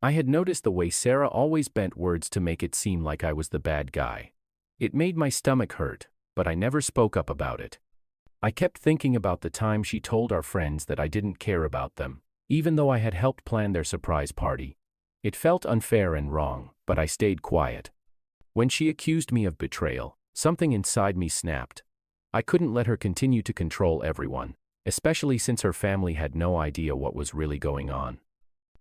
I had noticed the way Sarah always bent words to make it seem like I was the bad guy. It made my stomach hurt, but I never spoke up about it. I kept thinking about the time she told our friends that I didn't care about them, even though I had helped plan their surprise party. It felt unfair and wrong, but I stayed quiet. When she accused me of betrayal, something inside me snapped. I couldn't let her continue to control everyone, especially since her family had no idea what was really going on.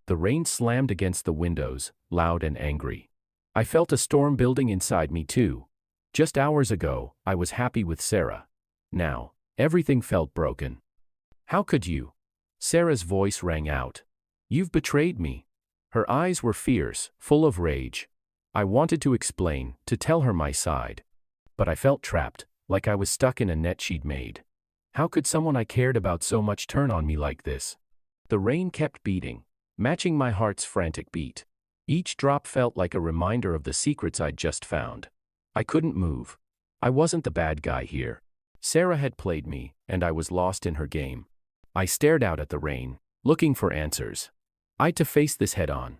The rain slammed against the windows, loud and angry. I felt a storm building inside me too. Just hours ago, I was happy with Sarah. Now, everything felt broken. How could you? Sarah's voice rang out. You've betrayed me. Her eyes were fierce, full of rage. I wanted to explain, to tell her my side. But I felt trapped, like I was stuck in a net she'd made. How could someone I cared about so much turn on me like this? The rain kept beating, matching my heart's frantic beat. Each drop felt like a reminder of the secrets I'd just found. I couldn't move. I wasn't the bad guy here. Sarah had played me, and I was lost in her game. I stared out at the rain, looking for answers. I had to face this head-on.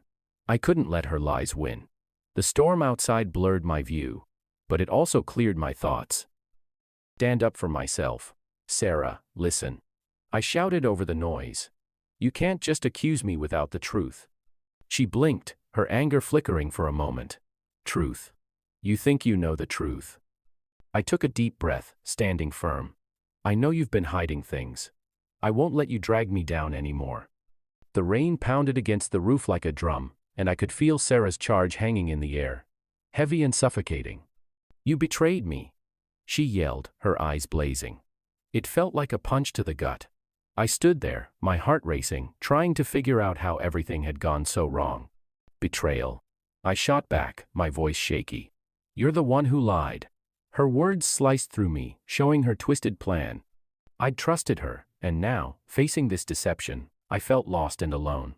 I couldn't let her lies win. The storm outside blurred my view, but it also cleared my thoughts. Stand up for myself. Sarah, listen. I shouted over the noise. You can't just accuse me without the truth. She blinked, her anger flickering for a moment. Truth. You think you know the truth. I took a deep breath, standing firm. I know you've been hiding things. I won't let you drag me down anymore. The rain pounded against the roof like a drum, and I could feel Sarah's charge hanging in the air, heavy and suffocating. You betrayed me, she yelled, her eyes blazing. It felt like a punch to the gut. I stood there, my heart racing, trying to figure out how everything had gone so wrong. Betrayal. I shot back, my voice shaky. You're the one who lied. Her words sliced through me, showing her twisted plan. I'd trusted her, and now, facing this deception, I felt lost and alone.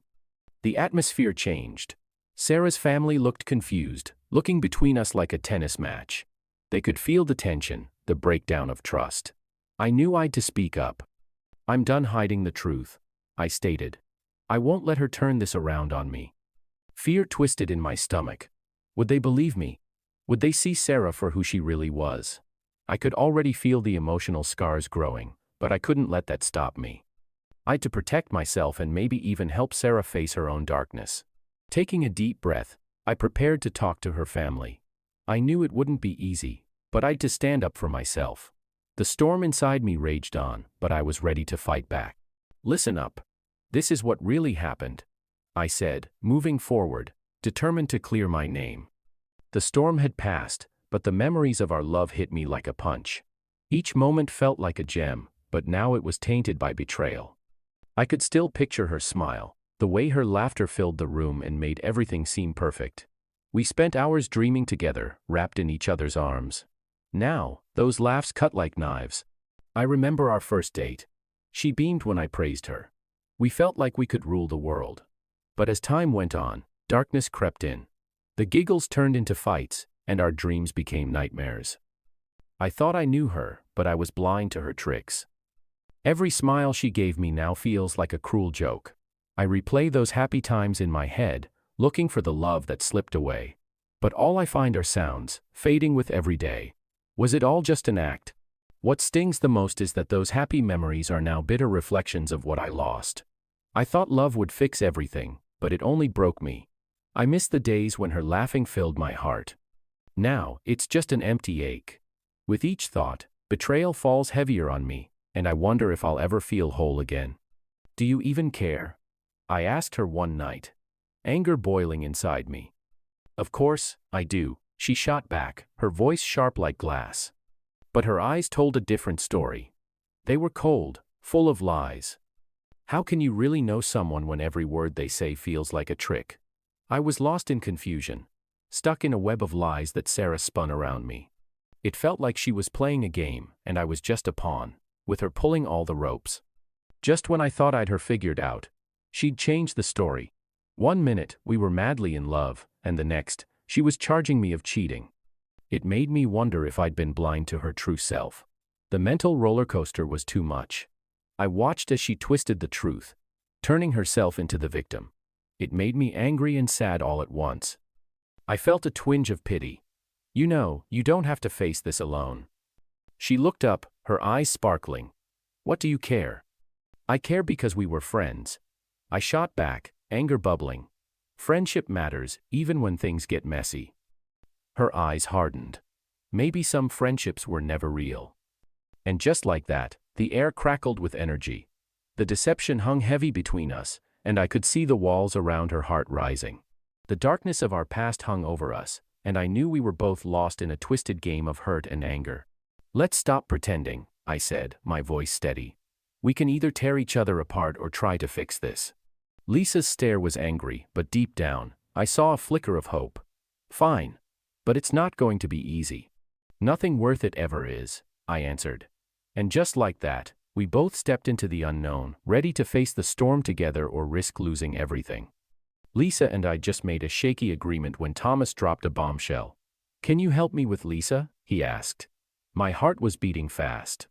The atmosphere changed. Sarah's family looked confused, looking between us like a tennis match. They could feel the tension, the breakdown of trust. I knew I'd to speak up. I'm done hiding the truth, I stated. I won't let her turn this around on me. Fear twisted in my stomach. Would they believe me? Would they see Sarah for who she really was? I could already feel the emotional scars growing, but I couldn't let that stop me. I had to protect myself and maybe even help Sarah face her own darkness. Taking a deep breath, I prepared to talk to her family. I knew it wouldn't be easy, but I had to stand up for myself. The storm inside me raged on, but I was ready to fight back. Listen up. This is what really happened, I said, moving forward, determined to clear my name. The storm had passed, but the memories of our love hit me like a punch. Each moment felt like a gem, but now it was tainted by betrayal. I could still picture her smile, the way her laughter filled the room and made everything seem perfect. We spent hours dreaming together, wrapped in each other's arms. Now, those laughs cut like knives. I remember our first date. She beamed when I praised her. We felt like we could rule the world. But as time went on, darkness crept in. The giggles turned into fights, and our dreams became nightmares. I thought I knew her, but I was blind to her tricks. Every smile she gave me now feels like a cruel joke. I replay those happy times in my head, looking for the love that slipped away. But all I find are sounds, fading with every day. Was it all just an act? What stings the most is that those happy memories are now bitter reflections of what I lost. I thought love would fix everything, but it only broke me. I miss the days when her laughing filled my heart. Now, it's just an empty ache. With each thought, betrayal falls heavier on me, and I wonder if I'll ever feel whole again. Do you even care? I asked her one night, anger boiling inside me. Of course, I do, she shot back, her voice sharp like glass. But her eyes told a different story. They were cold, full of lies. How can you really know someone when every word they say feels like a trick? I was lost in confusion, stuck in a web of lies that Sarah spun around me. It felt like she was playing a game, and I was just a pawn, with her pulling all the ropes. Just when I thought I'd her figured out, she'd changed the story. One minute, we were madly in love, and the next, she was charging me of cheating. It made me wonder if I'd been blind to her true self. The mental roller coaster was too much. I watched as she twisted the truth, turning herself into the victim. It made me angry and sad all at once. I felt a twinge of pity. You know, you don't have to face this alone. She looked up, her eyes sparkling. What do you care? I care because we were friends. I shot back, anger bubbling. Friendship matters, even when things get messy. Her eyes hardened. Maybe some friendships were never real. And just like that, the air crackled with energy. The deception hung heavy between us, and I could see the walls around her heart rising. The darkness of our past hung over us, and I knew we were both lost in a twisted game of hurt and anger. Let's stop pretending, I said, my voice steady. We can either tear each other apart or try to fix this. Lisa's stare was angry, but deep down, I saw a flicker of hope. Fine. But it's not going to be easy. Nothing worth it ever is, I answered. And just like that, we both stepped into the unknown, ready to face the storm together or risk losing everything. Lisa and I just made a shaky agreement when Thomas dropped a bombshell. Can you help me with Lisa? He asked. My heart was beating fast.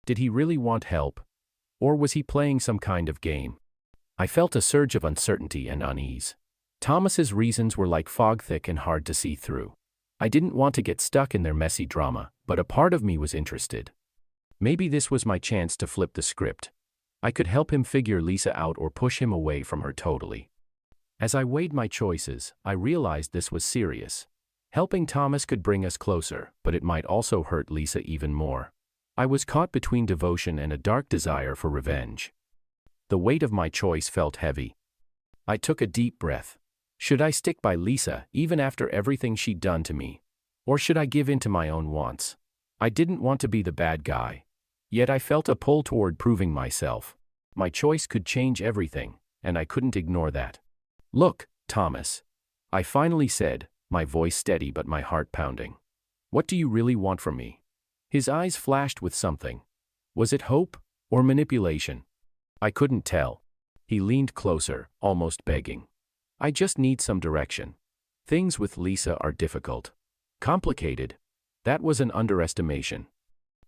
Did he really want help? Or was he playing some kind of game? I felt a surge of uncertainty and unease. Thomas's reasons were like fog, thick and hard to see through. I didn't want to get stuck in their messy drama, but a part of me was interested. Maybe this was my chance to flip the script. I could help him figure Lisa out or push him away from her totally. As I weighed my choices, I realized this was serious. Helping Thomas could bring us closer, but it might also hurt Lisa even more. I was caught between devotion and a dark desire for revenge. The weight of my choice felt heavy. I took a deep breath. Should I stick by Lisa, even after everything she'd done to me? Or should I give in to my own wants? I didn't want to be the bad guy. Yet I felt a pull toward proving myself. My choice could change everything, and I couldn't ignore that. Look, Thomas. I finally said, my voice steady but my heart pounding. What do you really want from me? His eyes flashed with something. Was it hope or manipulation? I couldn't tell. He leaned closer, almost begging. I just need some direction. Things with Lisa are difficult. Complicated. That was an underestimation.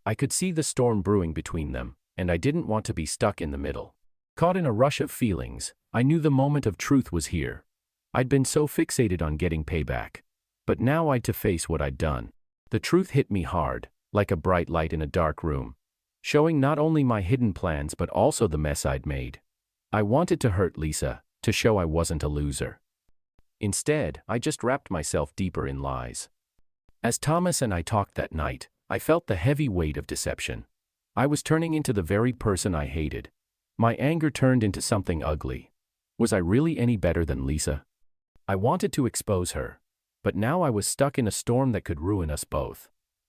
I could see the storm brewing between them, and I didn't want to be stuck in the middle. Caught in a rush of feelings, I knew the moment of truth was here. I'd been so fixated on getting payback. But now I'd to face what I'd done. The truth hit me hard, like a bright light in a dark room, showing not only my hidden plans but also the mess I'd made. I wanted to hurt Lisa, to show I wasn't a loser. Instead, I just wrapped myself deeper in lies. As Thomas and I talked that night, I felt the heavy weight of deception. I was turning into the very person I hated. My anger turned into something ugly. Was I really any better than Lisa? I wanted to expose her, but now I was stuck in a storm that could ruin us both.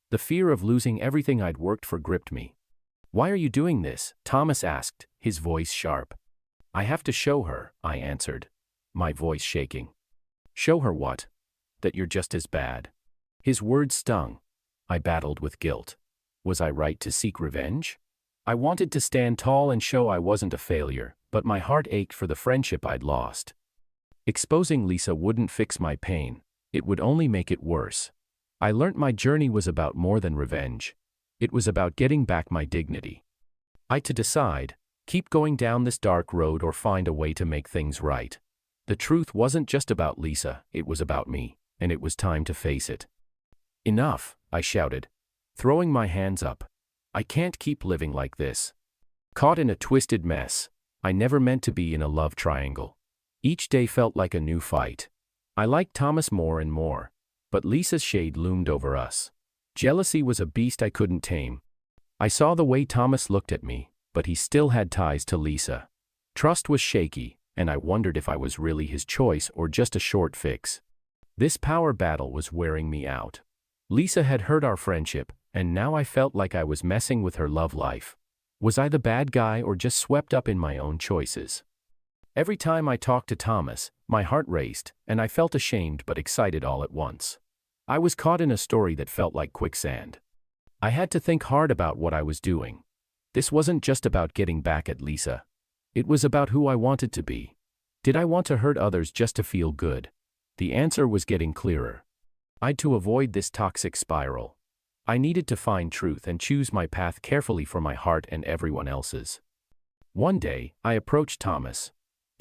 The fear of losing everything I'd worked for gripped me. Why are you doing this? Thomas asked, his voice sharp. I have to show her, I answered, my voice shaking. Show her what? That you're just as bad. His words stung. I battled with guilt. Was I right to seek revenge? I wanted to stand tall and show I wasn't a failure, but my heart ached for the friendship I'd lost. Exposing Lisa wouldn't fix my pain. It would only make it worse. I learnt my journey was about more than revenge. It was about getting back my dignity. I had to decide, keep going down this dark road or find a way to make things right. The truth wasn't just about Lisa, it was about me, and it was time to face it. Enough, I shouted, throwing my hands up. I can't keep living like this. Caught in a twisted mess. I never meant to be in a love triangle. Each day felt like a new fight. I liked Thomas more and more, but Lisa's shade loomed over us. Jealousy was a beast I couldn't tame. I saw the way Thomas looked at me, but he still had ties to Lisa. Trust was shaky, and I wondered if I was really his choice or just a short fix. This power battle was wearing me out. Lisa had hurt our friendship, and now I felt like I was messing with her love life. Was I the bad guy or just swept up in my own choices? Every time I talked to Thomas, my heart raced, and I felt ashamed but excited all at once. I was caught in a story that felt like quicksand. I had to think hard about what I was doing. This wasn't just about getting back at Lisa. It was about who I wanted to be. Did I want to hurt others just to feel good? The answer was getting clearer. I'd to avoid this toxic spiral. I needed to find truth and choose my path carefully for my heart and everyone else's. One day, I approached Thomas.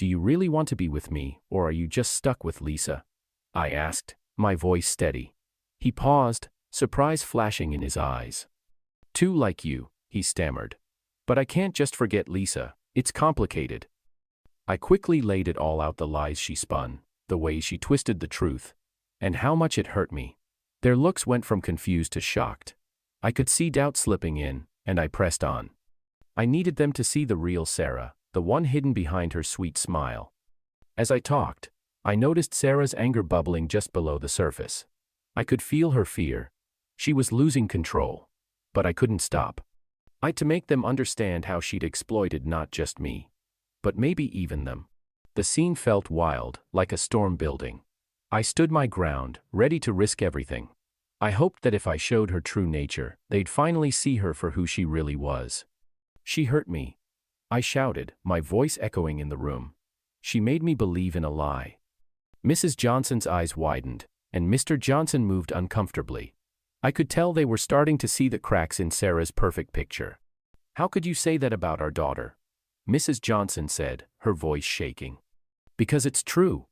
"Do you really want to be with me, or are you just stuck with Lisa?" I asked, my voice steady. He paused, surprise flashing in his eyes. "Too like you," he stammered. "But I can't just forget Lisa, it's complicated." I quickly laid it all out, the lies she spun, the way she twisted the truth, and how much it hurt me. Their looks went from confused to shocked. I could see doubt slipping in, and I pressed on. I needed them to see the real Sarah, the one hidden behind her sweet smile. As I talked, I noticed Sarah's anger bubbling just below the surface. I could feel her fear. She was losing control. But I couldn't stop. I had to make them understand how she'd exploited not just me, but maybe even them. The scene felt wild, like a storm building. I stood my ground, ready to risk everything. I hoped that if I showed her true nature, they'd finally see her for who she really was. "She hurt me," I shouted, my voice echoing in the room. "She made me believe in a lie." Mrs. Johnson's eyes widened, and Mr. Johnson moved uncomfortably. I could tell they were starting to see the cracks in Sarah's perfect picture. "How could you say that about our daughter?" Mrs. Johnson said, her voice shaking. "Because it's true,"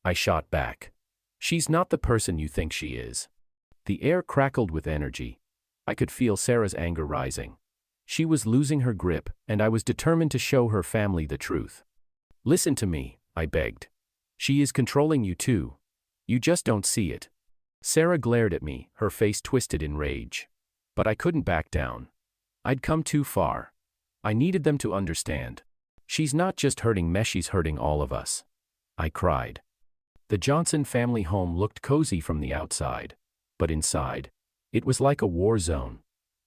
I shot back. "She's not the person you think she is." The air crackled with energy. I could feel Sarah's anger rising. She was losing her grip, and I was determined to show her family the truth. "Listen to me," I begged. "She is controlling you too. You just don't see it." Sarah glared at me, her face twisted in rage. But I couldn't back down. I'd come too far. I needed them to understand. "She's not just hurting me, she's hurting all of us," I cried. The Johnson family home looked cozy from the outside, but inside, it was like a war zone.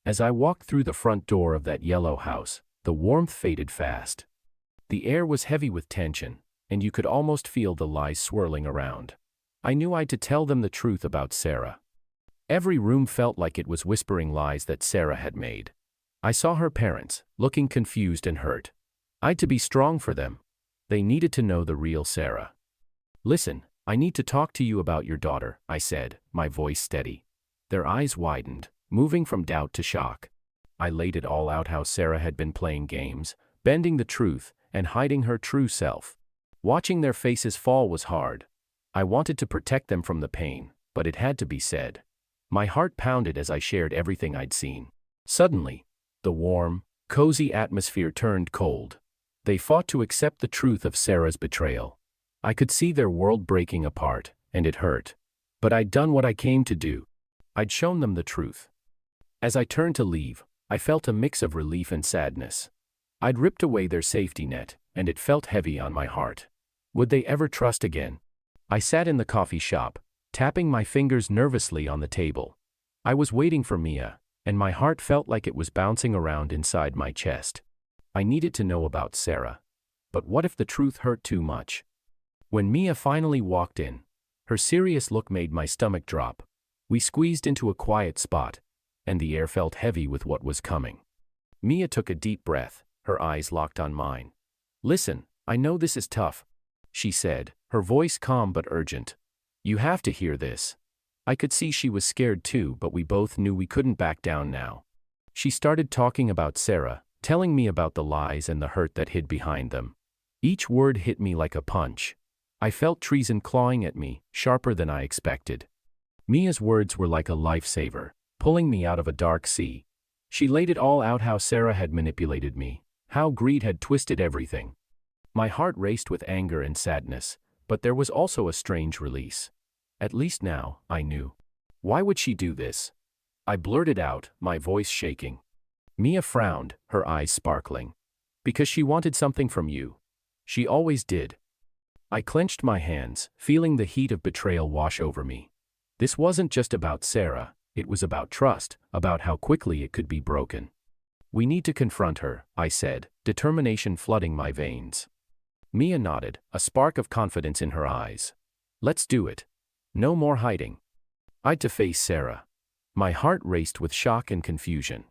As I walked through the front door of that yellow house, the warmth faded fast. The air was heavy with tension, and you could almost feel the lies swirling around. I knew I had to tell them the truth about Sarah. Every room felt like it was whispering lies that Sarah had made. I saw her parents, looking confused and hurt. I had to be strong for them. They needed to know the real Sarah. "Listen, I need to talk to you about your daughter," I said, my voice steady. Their eyes widened, moving from doubt to shock. I laid it all out, how Sarah had been playing games, bending the truth, and hiding her true self. Watching their faces fall was hard. I wanted to protect them from the pain, but it had to be said. My heart pounded as I shared everything I'd seen. Suddenly, the warm, cozy atmosphere turned cold. They fought to accept the truth of Sarah's betrayal. I could see their world breaking apart, and it hurt. But I'd done what I came to do. I'd shown them the truth. As I turned to leave, I felt a mix of relief and sadness. I'd ripped away their safety net, and it felt heavy on my heart. Would they ever trust again? I sat in the coffee shop, tapping my fingers nervously on the table. I was waiting for Mia, and my heart felt like it was bouncing around inside my chest. I needed to know about Sarah. But what if the truth hurt too much? When Mia finally walked in, her serious look made my stomach drop. We squeezed into a quiet spot, and the air felt heavy with what was coming. Mia took a deep breath, her eyes locked on mine. "Listen, I know this is tough," she said, her voice calm but urgent. "You have to hear this." I could see she was scared too, but we both knew we couldn't back down now. She started talking about Sarah, telling me about the lies and the hurt that hid behind them. Each word hit me like a punch. I felt treason clawing at me, sharper than I expected. Mia's words were like a lifesaver, pulling me out of a dark sea. She laid it all out, how Sarah had manipulated me, how greed had twisted everything. My heart raced with anger and sadness, but there was also a strange release. At least now, I knew. Why would she do this? I blurted out, my voice shaking. Mia frowned, her eyes sparkling. "Because she wanted something from you. She always did." I clenched my hands, feeling the heat of betrayal wash over me. This wasn't just about Sarah, it was about trust, about how quickly it could be broken. "We need to confront her," I said, determination flooding my veins. Mia nodded, a spark of confidence in her eyes. "Let's do it. No more hiding." I had to face Sarah. My heart raced with shock and confusion.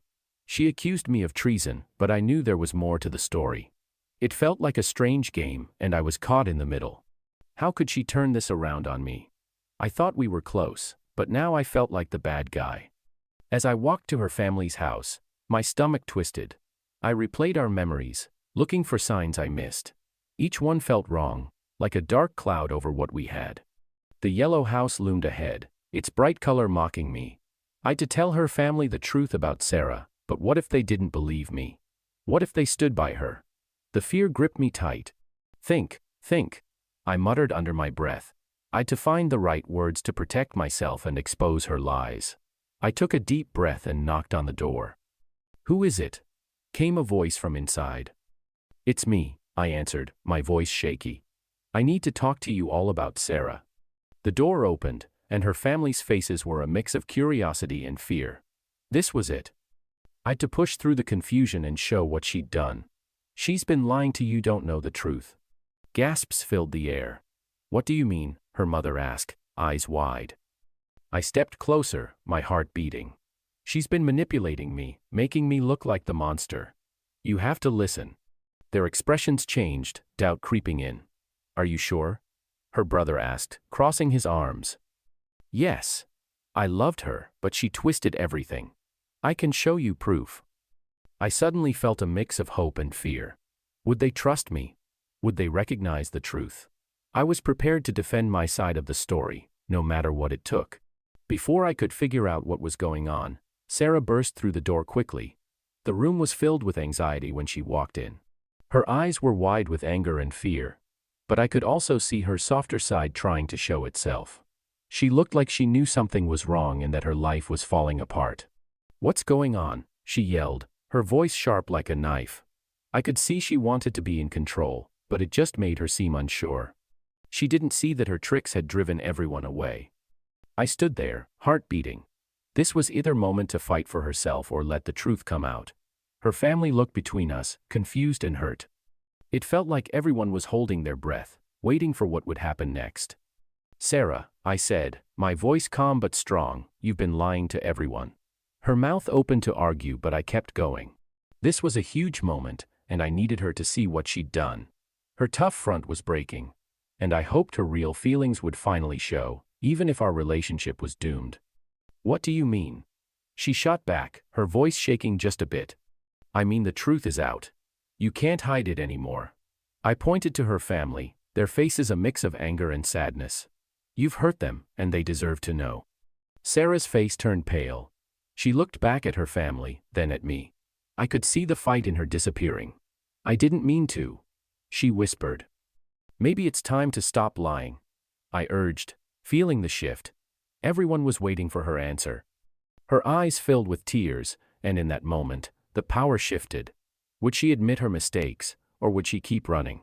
She accused me of treason, but I knew there was more to the story. It felt like a strange game, and I was caught in the middle. How could she turn this around on me? I thought we were close, but now I felt like the bad guy. As I walked to her family's house, my stomach twisted. I replayed our memories, looking for signs I missed. Each one felt wrong, like a dark cloud over what we had. The yellow house loomed ahead, its bright color mocking me. I had to tell her family the truth about Sarah, but what if they didn't believe me? What if they stood by her? The fear gripped me tight. Think, I muttered under my breath. I had to find the right words to protect myself and expose her lies. I took a deep breath and knocked on the door. "Who is it?" came a voice from inside. "It's me," I answered, my voice shaky. "I need to talk to you all about Sarah." The door opened, and her family's faces were a mix of curiosity and fear. This was it. I had to push through the confusion and show what she'd done. "She's been lying to you, don't know the truth." Gasps filled the air. "What do you mean?" her mother asked, eyes wide. I stepped closer, my heart beating. "She's been manipulating me, making me look like the monster. You have to listen." Their expressions changed, doubt creeping in. "Are you sure?" her brother asked, crossing his arms. "Yes. I loved her, but she twisted everything. I can show you proof." I suddenly felt a mix of hope and fear. Would they trust me? Would they recognize the truth? I was prepared to defend my side of the story, no matter what it took. Before I could figure out what was going on, Sarah burst through the door quickly. The room was filled with anxiety when she walked in. Her eyes were wide with anger and fear, but I could also see her softer side trying to show itself. She looked like she knew something was wrong and that her life was falling apart. "What's going on?" she yelled, her voice sharp like a knife. I could see she wanted to be in control, but it just made her seem unsure. She didn't see that her tricks had driven everyone away. I stood there, heart beating. This was either moment to fight for herself or let the truth come out. Her family looked between us, confused and hurt. It felt like everyone was holding their breath, waiting for what would happen next. "Sarah," I said, my voice calm but strong, "you've been lying to everyone." Her mouth opened to argue, but I kept going. This was a huge moment, and I needed her to see what she'd done. Her tough front was breaking, and I hoped her real feelings would finally show, even if our relationship was doomed. "What do you mean?" she shot back, her voice shaking just a bit. "I mean the truth is out. You can't hide it anymore." I pointed to her family, their faces a mix of anger and sadness. "You've hurt them, and they deserve to know." Sarah's face turned pale. She looked back at her family, then at me. I could see the fight in her disappearing. "I didn't mean to," she whispered. "Maybe it's time to stop lying," I urged, feeling the shift. Everyone was waiting for her answer. Her eyes filled with tears, and in that moment, the power shifted. Would she admit her mistakes, or would she keep running?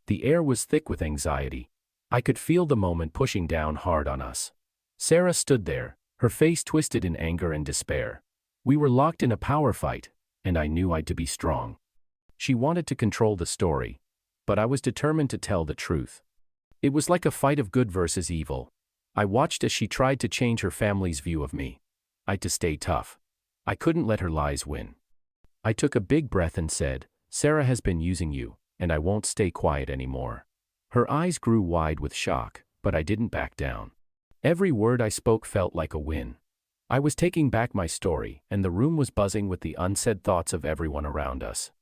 The air was thick with anxiety. I could feel the moment pushing down hard on us. Sarah stood there, her face twisted in anger and despair. We were locked in a power fight, and I knew I'd to be strong. She wanted to control the story, but I was determined to tell the truth. It was like a fight of good versus evil. I watched as she tried to change her family's view of me. I had to stay tough. I couldn't let her lies win. I took a big breath and said, "Sarah has been using you, and I won't stay quiet anymore." Her eyes grew wide with shock, but I didn't back down. Every word I spoke felt like a win. I was taking back my story, and the room was buzzing with the unsaid thoughts of everyone around us.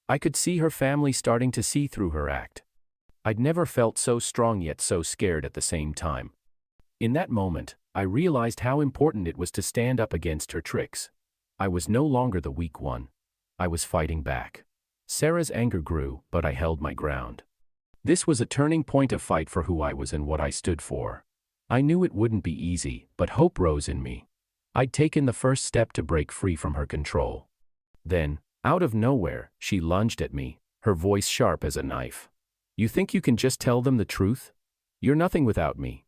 I could see her family starting to see through her act. I'd never felt so strong yet so scared at the same time. In that moment, I realized how important it was to stand up against her tricks. I was no longer the weak one. I was fighting back. Sarah's anger grew, but I held my ground. This was a turning point, of fight for who I was and what I stood for. I knew it wouldn't be easy, but hope rose in me. I'd taken the first step to break free from her control. Then, out of nowhere, she lunged at me, her voice sharp as a knife. "You think you can just tell them the truth? You're nothing without me."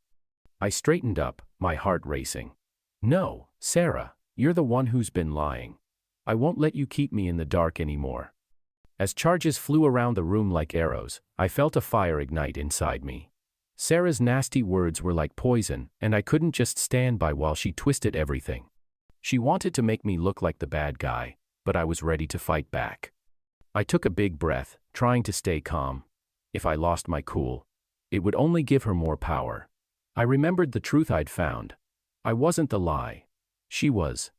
I straightened up, my heart racing. "No, Sarah, you're the one who's been lying. I won't let you keep me in the dark anymore." As charges flew around the room like arrows, I felt a fire ignite inside me. Sarah's nasty words were like poison, and I couldn't just stand by while she twisted everything. She wanted to make me look like the bad guy, but I was ready to fight back. I took a big breath, trying to stay calm. If I lost my cool, it would only give her more power. I remembered the truth I'd found. I wasn't the lie. She was.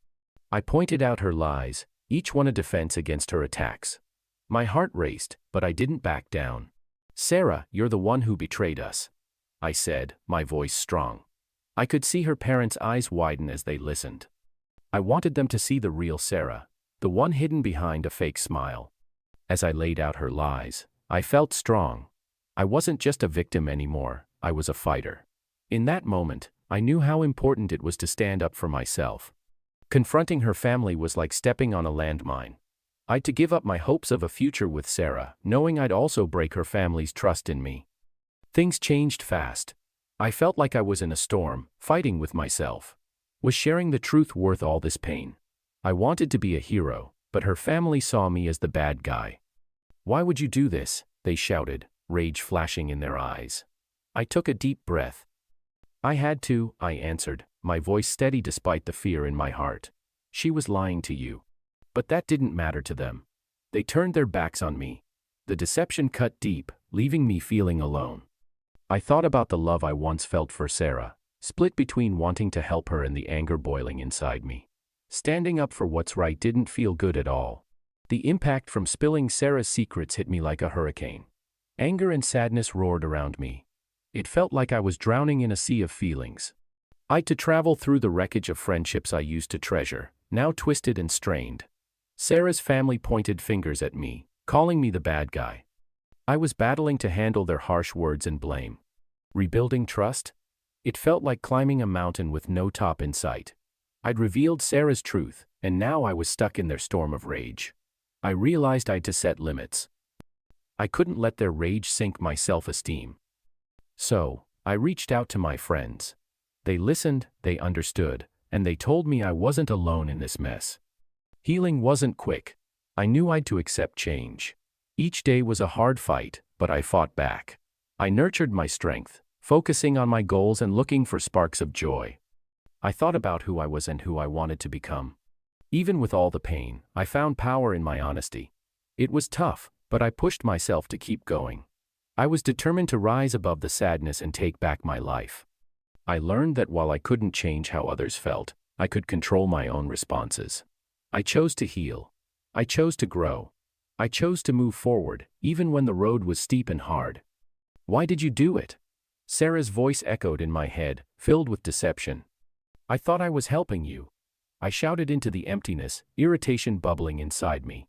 I pointed out her lies, each one a defense against her attacks. My heart raced, but I didn't back down. "Sarah, you're the one who betrayed us," I said, my voice strong. I could see her parents' eyes widen as they listened. I wanted them to see the real Sarah, the one hidden behind a fake smile. As I laid out her lies, I felt strong. I wasn't just a victim anymore, I was a fighter. In that moment, I knew how important it was to stand up for myself. Confronting her family was like stepping on a landmine. I'd to give up my hopes of a future with Sarah, knowing I'd also break her family's trust in me. Things changed fast. I felt like I was in a storm, fighting with myself. Was sharing the truth worth all this pain? I wanted to be a hero, but her family saw me as the bad guy. "Why would you do this?" they shouted, rage flashing in their eyes. I took a deep breath. "I had to," I answered, my voice steady despite the fear in my heart. "She was lying to you." But that didn't matter to them. They turned their backs on me. The deception cut deep, leaving me feeling alone. I thought about the love I once felt for Sarah, split between wanting to help her and the anger boiling inside me. Standing up for what's right didn't feel good at all. The impact from spilling Sarah's secrets hit me like a hurricane. Anger and sadness roared around me. It felt like I was drowning in a sea of feelings. I'd to travel through the wreckage of friendships I used to treasure, now twisted and strained. Sarah's family pointed fingers at me, calling me the bad guy. I was battling to handle their harsh words and blame. Rebuilding trust? It felt like climbing a mountain with no top in sight. I'd revealed Sarah's truth, and now I was stuck in their storm of rage. I realized I'd to set limits. I couldn't let their rage sink my self-esteem. So, I reached out to my friends. They listened, they understood, and they told me I wasn't alone in this mess. Healing wasn't quick. I knew I'd to accept change. Each day was a hard fight, but I fought back. I nurtured my strength, focusing on my goals and looking for sparks of joy. I thought about who I was and who I wanted to become. Even with all the pain, I found power in my honesty. It was tough, but I pushed myself to keep going. I was determined to rise above the sadness and take back my life. I learned that while I couldn't change how others felt, I could control my own responses. I chose to heal. I chose to grow. I chose to move forward, even when the road was steep and hard. "Why did you do it?" Sarah's voice echoed in my head, filled with deception. "I thought I was helping you." I shouted into the emptiness, irritation bubbling inside me.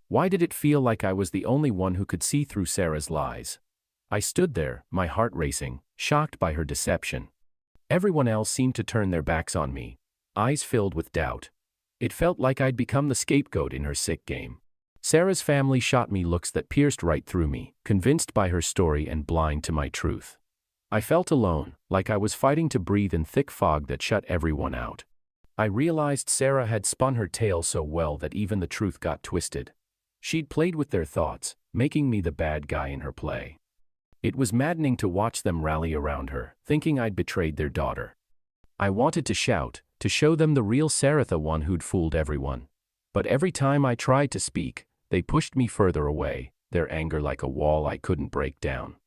Why did it feel like I was the only one who could see through Sarah's lies? I stood there, my heart racing, shocked by her deception. Everyone else seemed to turn their backs on me, eyes filled with doubt. It felt like I'd become the scapegoat in her sick game. Sarah's family shot me looks that pierced right through me, convinced by her story and blind to my truth. I felt alone, like I was fighting to breathe in thick fog that shut everyone out. I realized Sarah had spun her tale so well that even the truth got twisted. She'd played with their thoughts, making me the bad guy in her play. It was maddening to watch them rally around her, thinking I'd betrayed their daughter. I wanted to shout, to show them the real Sarah, the one who'd fooled everyone. But every time I tried to speak, they pushed me further away, their anger like a wall I couldn't break down.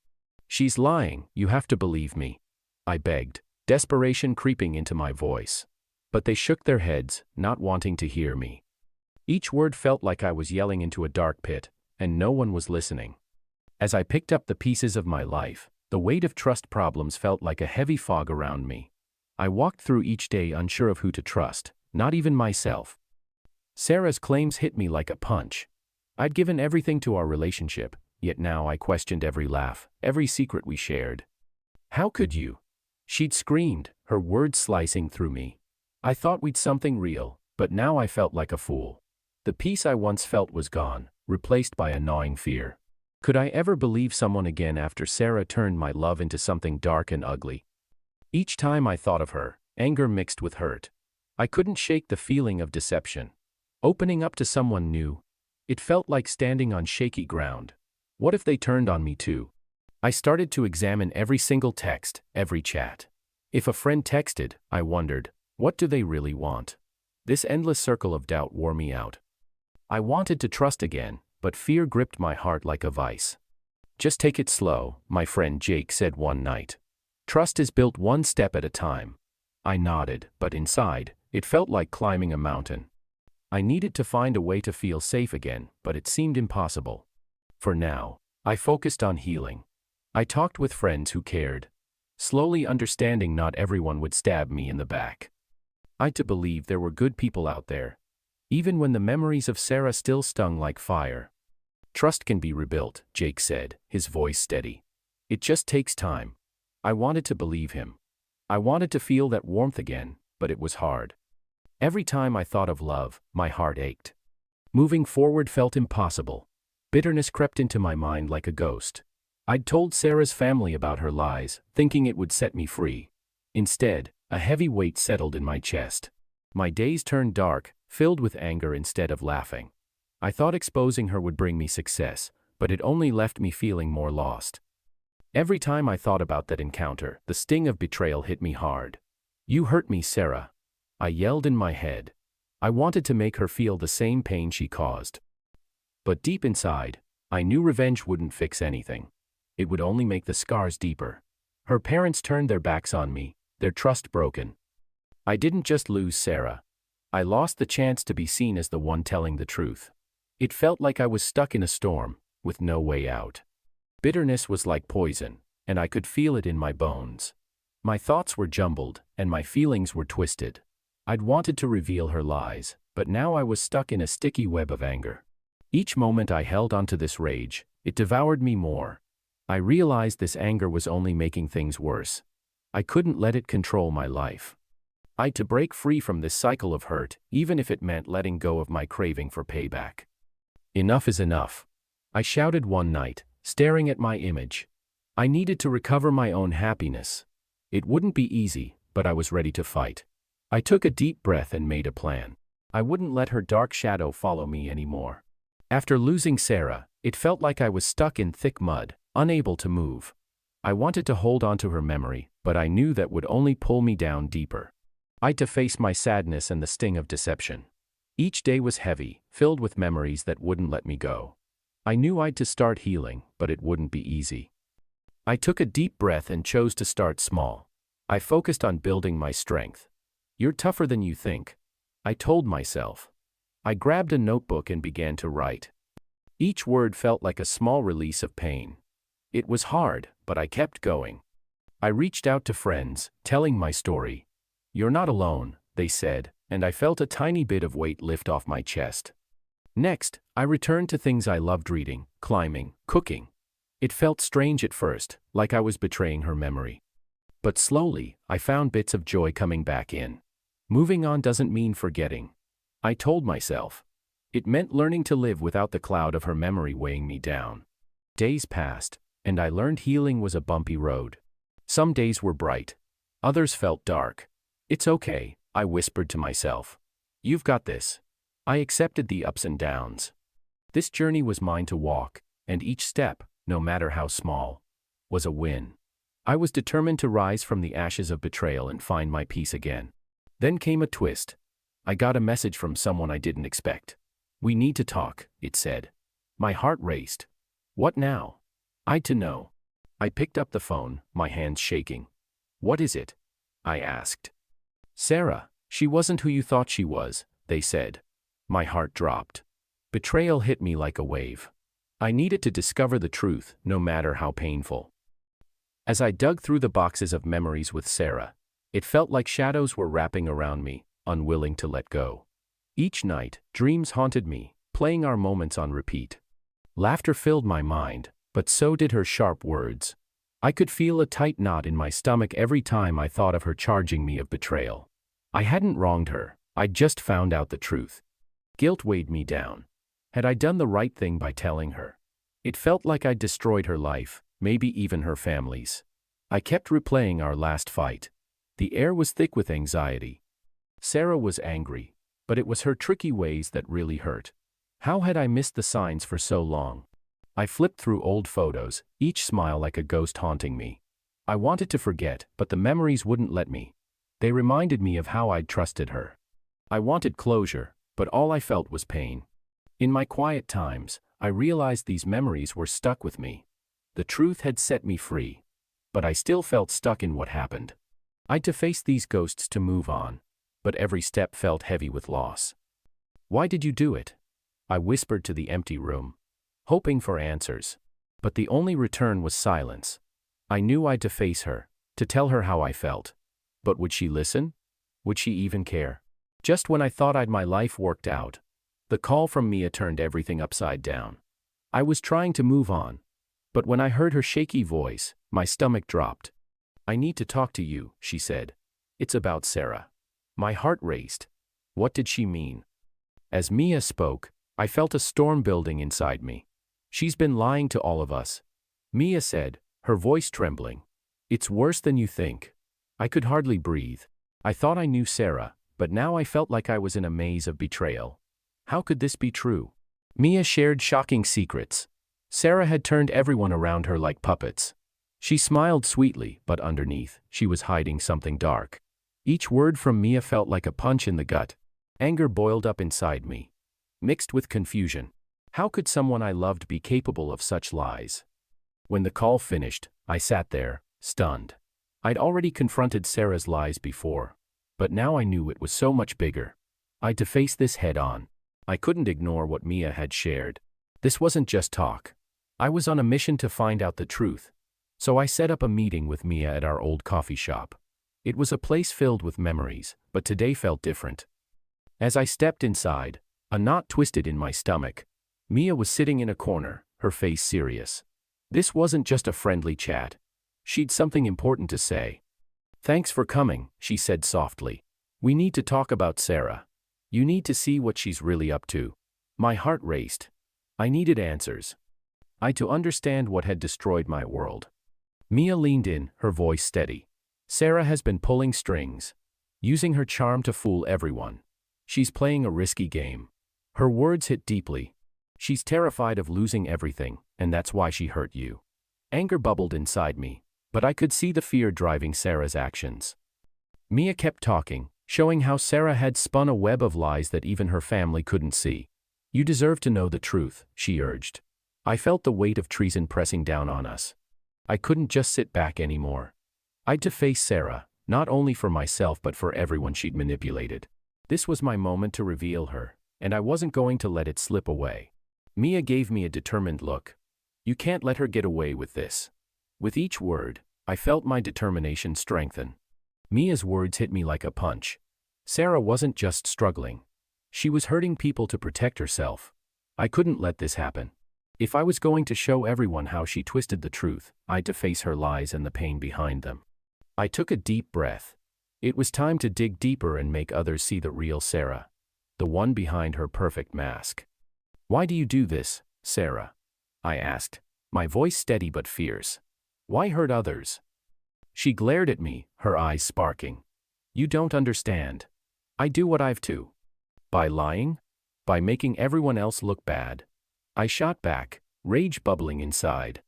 "She's lying, you have to believe me," I begged, desperation creeping into my voice. But they shook their heads, not wanting to hear me. Each word felt like I was yelling into a dark pit, and no one was listening. As I picked up the pieces of my life, the weight of trust problems felt like a heavy fog around me. I walked through each day unsure of who to trust, not even myself. Sarah's claims hit me like a punch. I'd given everything to our relationship, yet now I questioned every laugh, every secret we shared. "How could you?" She'd screamed, her words slicing through me. I thought we'd something real, but now I felt like a fool. The peace I once felt was gone, replaced by a gnawing fear. Could I ever believe someone again after Sarah turned my love into something dark and ugly? Each time I thought of her, anger mixed with hurt. I couldn't shake the feeling of deception. Opening up to someone new, it felt like standing on shaky ground. What if they turned on me too? I started to examine every single text, every chat. If a friend texted, I wondered, what do they really want? This endless circle of doubt wore me out. I wanted to trust again, but fear gripped my heart like a vice. "Just take it slow," my friend Jake said one night. "Trust is built one step at a time." I nodded, but inside, it felt like climbing a mountain. I needed to find a way to feel safe again, but it seemed impossible. For now, I focused on healing, I talked with friends who cared, slowly understanding not everyone would stab me in the back. I had to believe there were good people out there, even when the memories of Sarah still stung like fire. Trust can be rebuilt, Jake said, his voice steady. It just takes time. I wanted to believe him. I wanted to feel that warmth again, but it was hard. Every time I thought of love, my heart ached. Moving forward felt impossible. Bitterness crept into my mind like a ghost. I'd told Sarah's family about her lies, thinking it would set me free. Instead, a heavy weight settled in my chest. My days turned dark, filled with anger instead of laughing. I thought exposing her would bring me success, but it only left me feeling more lost. Every time I thought about that encounter, the sting of betrayal hit me hard. "You hurt me, Sarah," I yelled in my head. I wanted to make her feel the same pain she caused. But deep inside, I knew revenge wouldn't fix anything. It would only make the scars deeper. Her parents turned their backs on me, their trust broken. I didn't just lose Sarah. I lost the chance to be seen as the one telling the truth. It felt like I was stuck in a storm, with no way out. Bitterness was like poison, and I could feel it in my bones. My thoughts were jumbled, and my feelings were twisted. I'd wanted to reveal her lies, but now I was stuck in a sticky web of anger. Each moment I held onto this rage, it devoured me more. I realized this anger was only making things worse. I couldn't let it control my life. I had to break free from this cycle of hurt, even if it meant letting go of my craving for payback. Enough is enough, I shouted one night, staring at my image. I needed to recover my own happiness. It wouldn't be easy, but I was ready to fight. I took a deep breath and made a plan. I wouldn't let her dark shadow follow me anymore. After losing Sarah, it felt like I was stuck in thick mud, unable to move. I wanted to hold on to her memory, but I knew that would only pull me down deeper. I had to face my sadness and the sting of deception. Each day was heavy, filled with memories that wouldn't let me go. I knew I'd to start healing, but it wouldn't be easy. I took a deep breath and chose to start small. I focused on building my strength. "You're tougher than you think," I told myself. I grabbed a notebook and began to write. Each word felt like a small release of pain. It was hard, but I kept going. I reached out to friends, telling my story. "You're not alone," they said, and I felt a tiny bit of weight lift off my chest. Next, I returned to things I loved reading, climbing, cooking. It felt strange at first, like I was betraying her memory. But slowly, I found bits of joy coming back in. Moving on doesn't mean forgetting, I told myself. It meant learning to live without the cloud of her memory weighing me down. Days passed, and I learned healing was a bumpy road. Some days were bright. Others felt dark. "It's okay," I whispered to myself. "You've got this." I accepted the ups and downs. This journey was mine to walk, and each step, no matter how small, was a win. I was determined to rise from the ashes of betrayal and find my peace again. Then came a twist. I got a message from someone I didn't expect. "We need to talk," it said. My heart raced. What now? I'd to know. I picked up the phone, my hands shaking. "What is it?" I asked. "Sarah, she wasn't who you thought she was," they said. My heart dropped. Betrayal hit me like a wave. I needed to discover the truth, no matter how painful. As I dug through the boxes of memories with Sarah, it felt like shadows were wrapping around me, unwilling to let go. Each night, dreams haunted me, playing our moments on repeat. Laughter filled my mind, but so did her sharp words. I could feel a tight knot in my stomach every time I thought of her charging me of betrayal. I hadn't wronged her, I'd just found out the truth. Guilt weighed me down. Had I done the right thing by telling her? It felt like I'd destroyed her life, maybe even her family's. I kept replaying our last fight. The air was thick with anxiety. Sarah was angry, but it was her tricky ways that really hurt. How had I missed the signs for so long? I flipped through old photos, each smile like a ghost haunting me. I wanted to forget, but the memories wouldn't let me. They reminded me of how I'd trusted her. I wanted closure, but all I felt was pain. In my quiet times, I realized these memories were stuck with me. The truth had set me free, but I still felt stuck in what happened. I'd to face these ghosts to move on, but every step felt heavy with loss. "Why did you do it?" I whispered to the empty room, hoping for answers. But the only return was silence, I knew I'd to face her, to tell her how I felt. But would she listen? Would she even care? Just when I thought I'd my life worked out, the call from Mia turned everything upside down. I was trying to move on, but when I heard her shaky voice, my stomach dropped. "I need to talk to you," she said. "It's about Sarah." My heart raced. What did she mean? As Mia spoke, I felt a storm building inside me. "She's been lying to all of us," Mia said, her voice trembling. "It's worse than you think." I could hardly breathe. I thought I knew Sarah, but now I felt like I was in a maze of betrayal. How could this be true? Mia shared shocking secrets. Sarah had turned everyone around her like puppets. She smiled sweetly, but underneath, she was hiding something dark. Each word from Mia felt like a punch in the gut. Anger boiled up inside me, mixed with confusion. How could someone I loved be capable of such lies? When the call finished, I sat there, stunned. I'd already confronted Sarah's lies before, but now I knew it was so much bigger. I'd to face this head on. I couldn't ignore what Mia had shared. This wasn't just talk. I was on a mission to find out the truth. So I set up a meeting with Mia at our old coffee shop. It was a place filled with memories, but today felt different. As I stepped inside, a knot twisted in my stomach. Mia was sitting in a corner, her face serious. This wasn't just a friendly chat. She'd something important to say. "Thanks for coming," she said softly. "We need to talk about Sarah. You need to see what she's really up to." My heart raced. I needed answers. I to understand what had destroyed my world. Mia leaned in, her voice steady. "Sarah has been pulling strings, using her charm to fool everyone. She's playing a risky game." Her words hit deeply. "She's terrified of losing everything, and that's why she hurt you." Anger bubbled inside me, but I could see the fear driving Sarah's actions. Mia kept talking, showing how Sarah had spun a web of lies that even her family couldn't see. "You deserve to know the truth," she urged. I felt the weight of treason pressing down on us. I couldn't just sit back anymore. I'd to face Sarah, not only for myself but for everyone she'd manipulated. This was my moment to reveal her, and I wasn't going to let it slip away. Mia gave me a determined look. "You can't let her get away with this." With each word, I felt my determination strengthen. Mia's words hit me like a punch. Sarah wasn't just struggling. She was hurting people to protect herself. I couldn't let this happen. If I was going to show everyone how she twisted the truth, I'd to face her lies and the pain behind them. I took a deep breath. It was time to dig deeper and make others see the real Sarah, the one behind her perfect mask. "Why do you do this, Sarah?" I asked, my voice steady but fierce. "Why hurt others?" She glared at me, her eyes sparking. "You don't understand. I do what I've to. By lying? By making everyone else look bad." I shot back, rage bubbling inside.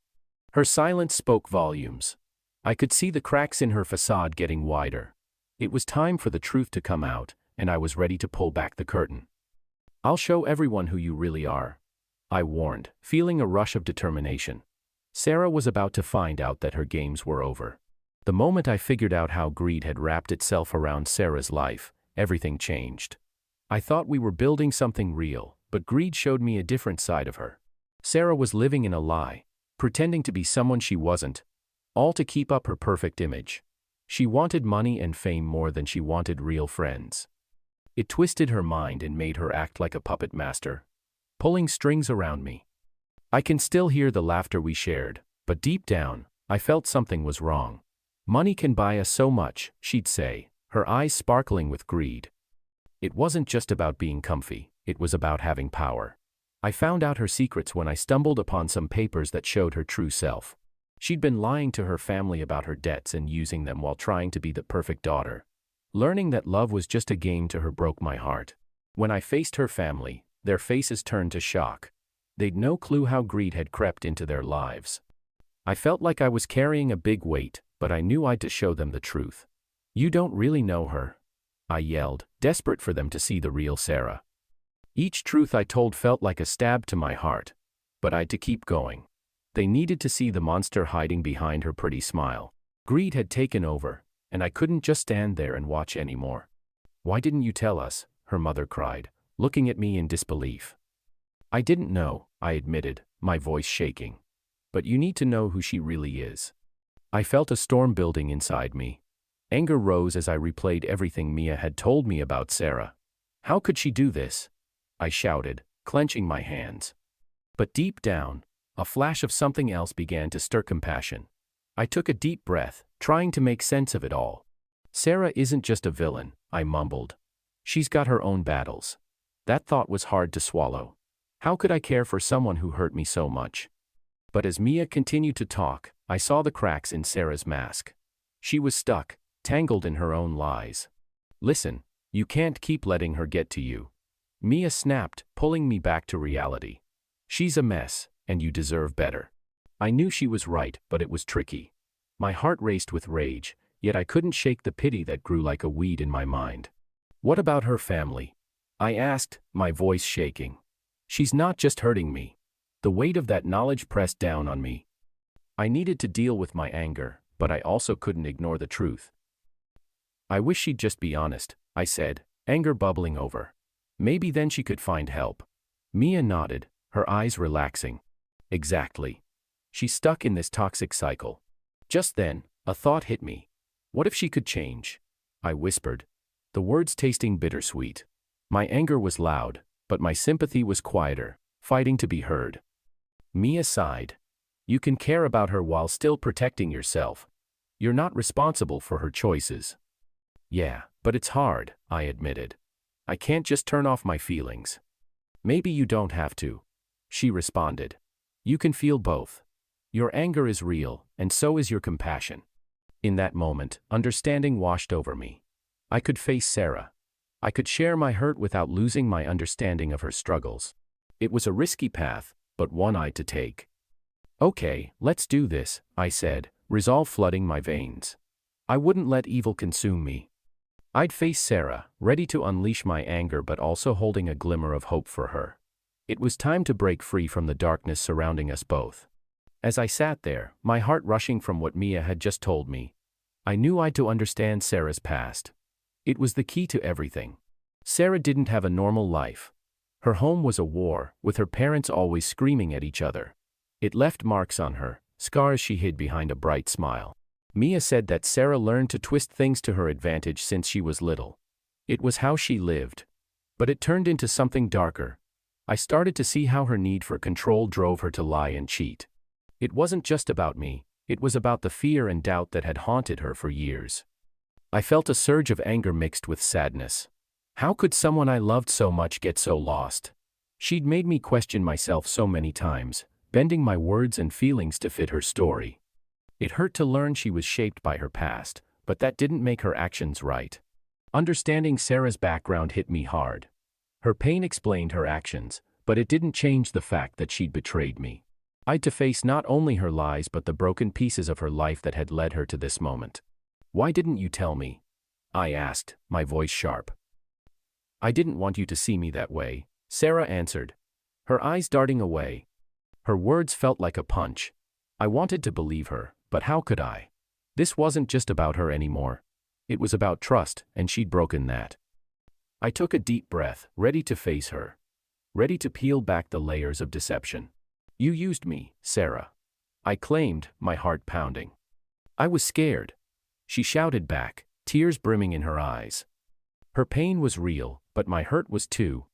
Her silence spoke volumes. I could see the cracks in her facade getting wider. It was time for the truth to come out, and I was ready to pull back the curtain. "I'll show everyone who you really are," I warned, feeling a rush of determination. Sarah was about to find out that her games were over. The moment I figured out how greed had wrapped itself around Sarah's life, everything changed. I thought we were building something real, but greed showed me a different side of her. Sarah was living in a lie, pretending to be someone she wasn't, all to keep up her perfect image. She wanted money and fame more than she wanted real friends. It twisted her mind and made her act like a puppet master, pulling strings around me. I can still hear the laughter we shared, but deep down, I felt something was wrong. "Money can buy us so much," she'd say, her eyes sparkling with greed. It wasn't just about being comfy, it was about having power. I found out her secrets when I stumbled upon some papers that showed her true self. She'd been lying to her family about her debts and using them while trying to be the perfect daughter. Learning that love was just a game to her broke my heart. When I faced her family, their faces turned to shock. They'd no clue how greed had crept into their lives. I felt like I was carrying a big weight, but I knew I'd to show them the truth. "You don't really know her," I yelled, desperate for them to see the real Sarah. Each truth I told felt like a stab to my heart, but I'd to keep going. They needed to see the monster hiding behind her pretty smile. Greed had taken over, and I couldn't just stand there and watch anymore. "Why didn't you tell us?" her mother cried, looking at me in disbelief. "I didn't know," I admitted, my voice shaking. "But you need to know who she really is." I felt a storm building inside me. Anger rose as I replayed everything Mia had told me about Sarah. How could she do this? I shouted, clenching my hands. But deep down, a flash of something else began to stir compassion. I took a deep breath, trying to make sense of it all. Sarah isn't just a villain, I mumbled. She's got her own battles. That thought was hard to swallow. How could I care for someone who hurt me so much? But as Mia continued to talk, I saw the cracks in Sarah's mask. She was stuck, tangled in her own lies. Listen, you can't keep letting her get to you. Mia snapped, pulling me back to reality. She's a mess, and you deserve better. I knew she was right, but it was tricky. My heart raced with rage, yet I couldn't shake the pity that grew like a weed in my mind. What about her family? I asked, my voice shaking. She's not just hurting me. The weight of that knowledge pressed down on me. I needed to deal with my anger, but I also couldn't ignore the truth. I wish she'd just be honest, I said, anger bubbling over. Maybe then she could find help. Mia nodded, her eyes relaxing. Exactly. She's stuck in this toxic cycle. Just then, a thought hit me. What if she could change? I whispered, the words tasting bittersweet. My anger was loud, but my sympathy was quieter, fighting to be heard. Mia sighed. You can care about her while still protecting yourself. You're not responsible for her choices. Yeah, but it's hard, I admitted. I can't just turn off my feelings. Maybe you don't have to, she responded. You can feel both. Your anger is real, and so is your compassion. In that moment, understanding washed over me. I could face Sarah. I could share my hurt without losing my understanding of her struggles. It was a risky path, but one I had to take. Okay, let's do this, I said, resolve flooding my veins. I wouldn't let evil consume me. I'd face Sarah, ready to unleash my anger but also holding a glimmer of hope for her. It was time to break free from the darkness surrounding us both. As I sat there, my heart rushing from what Mia had just told me, I knew I'd to understand Sarah's past. It was the key to everything. Sarah didn't have a normal life. Her home was a war, with her parents always screaming at each other. It left marks on her, scars she hid behind a bright smile. Mia said that Sarah learned to twist things to her advantage since she was little. It was how she lived. But it turned into something darker. I started to see how her need for control drove her to lie and cheat. It wasn't just about me, it was about the fear and doubt that had haunted her for years. I felt a surge of anger mixed with sadness. How could someone I loved so much get so lost? She'd made me question myself so many times, bending my words and feelings to fit her story. It hurt to learn she was shaped by her past, but that didn't make her actions right. Understanding Sarah's background hit me hard. Her pain explained her actions, but it didn't change the fact that she'd betrayed me. I'd to face not only her lies but the broken pieces of her life that had led her to this moment. Why didn't you tell me? I asked, my voice sharp. I didn't want you to see me that way, Sarah answered, her eyes darting away. Her words felt like a punch. I wanted to believe her, but how could I? This wasn't just about her anymore. It was about trust, and she'd broken that. I took a deep breath, ready to face her. Ready to peel back the layers of deception. You used me, Sarah. I claimed, my heart pounding. I was scared. She shouted back, tears brimming in her eyes. Her pain was real, but my hurt was too.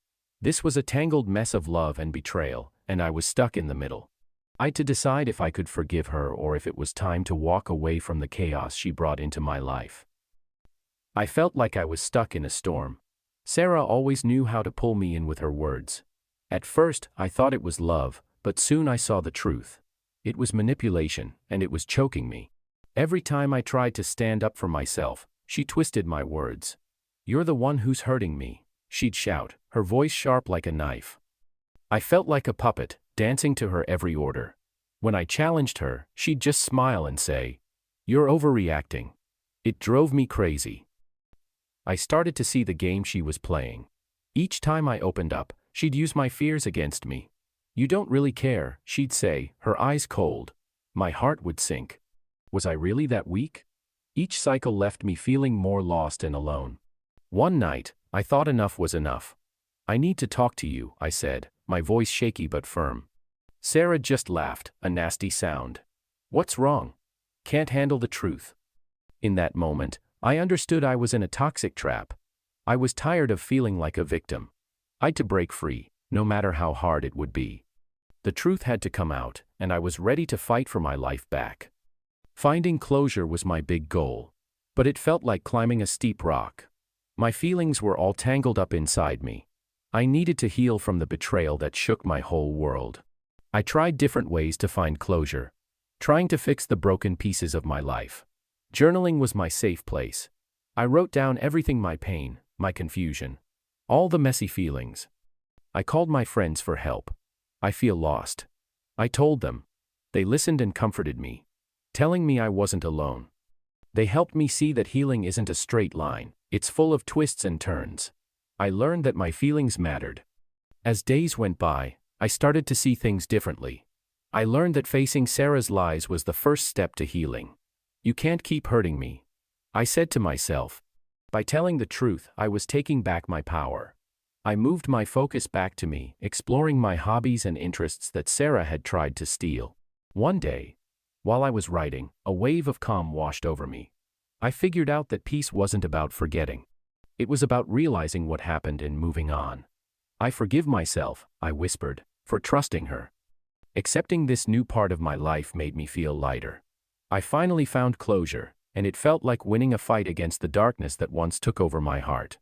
This was a tangled mess of love and betrayal, and I was stuck in the middle. I had to decide if I could forgive her or if it was time to walk away from the chaos she brought into my life. I felt like I was stuck in a storm. Sarah always knew how to pull me in with her words. At first, I thought it was love, but soon I saw the truth. It was manipulation, and it was choking me. Every time I tried to stand up for myself, she twisted my words. You're the one who's hurting me, she'd shout, her voice sharp like a knife. I felt like a puppet, dancing to her every order. When I challenged her, she'd just smile and say, "You're overreacting." It drove me crazy. I started to see the game she was playing. Each time I opened up, she'd use my fears against me. "You don't really care," she'd say, her eyes cold. My heart would sink. Was I really that weak? Each cycle left me feeling more lost and alone. One night, I thought enough was enough. "I need to talk to you," I said, my voice shaky but firm. Sarah just laughed, a nasty sound. "What's wrong?" can't handle the truth. In that moment, I understood I was in a toxic trap. I was tired of feeling like a victim. I had to break free, no matter how hard it would be. The truth had to come out, and I was ready to fight for my life back. Finding closure was my big goal, but it felt like climbing a steep rock. My feelings were all tangled up inside me. I needed to heal from the betrayal that shook my whole world. I tried different ways to find closure, trying to fix the broken pieces of my life. Journaling was my safe place. I wrote down everything: my pain, my confusion, all the messy feelings. I called my friends for help. I feel lost. I told them. They listened and comforted me, telling me I wasn't alone. They helped me see that healing isn't a straight line, it's full of twists and turns. I learned that my feelings mattered. As days went by, I started to see things differently. I learned that facing Sarah's lies was the first step to healing. You can't keep hurting me, I said to myself. By telling the truth, I was taking back my power. I moved my focus back to me, exploring my hobbies and interests that Sarah had tried to steal. One day, while I was writing, a wave of calm washed over me. I figured out that peace wasn't about forgetting. It was about realizing what happened and moving on. I forgive myself, I whispered, for trusting her. Accepting this new part of my life made me feel lighter. I finally found closure, and it felt like winning a fight against the darkness that once took over my heart.